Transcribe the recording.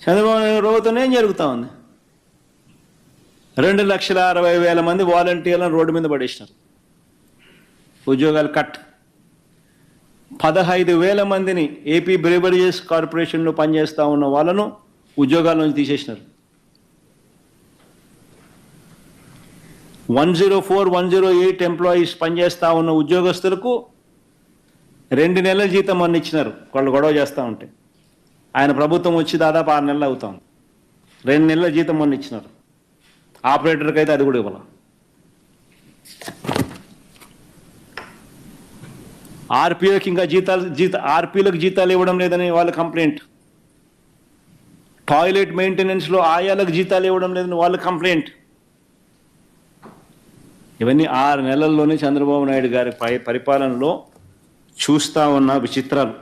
చంద్రబాబు నాయుడు ప్రభుత్వం ఏం జరుగుతూ ఉంది? 2,60,000 మంది వాలంటీర్లను రోడ్డు మీద పడేసినారు. ఉద్యోగాలు కట్. 15,000 మందిని ఏపీ బ్రేవరీస్ కార్పొరేషన్లో పనిచేస్తూ ఉన్న వాళ్ళను ఉద్యోగాల నుంచి తీసేసినారు. 104, 108 ఎంప్లాయీస్ పనిచేస్తూ ఉన్న ఉద్యోగస్తులకు 2 నెలల జీతం మొన్న ఇచ్చినారు. వాళ్ళు గొడవ చేస్తూ ఉంటే ఆయన ప్రభుత్వం వచ్చి దాదాపు 6 నెలలు అవుతాం. 2 నెలల జీతం మొన్న ఇచ్చినారు. ఆపరేటర్కి అయితే అది కూడా ఇవ్వాలి. ఆర్పీలకు ఇంకా ఆర్పీలకు జీతాలు ఇవ్వడం లేదని వాళ్ళ కంప్లైంట్. టాయిలెట్ మెయింటెనెన్స్లో ఆయాలకు జీతాలు ఇవ్వడం లేదని వాళ్ళ కంప్లైంట్. ఇవన్నీ 6 నెలల్లోనే చంద్రబాబు నాయుడు గారి పరిపాలనలో చూస్తూ ఉన్న విచిత్రాలు.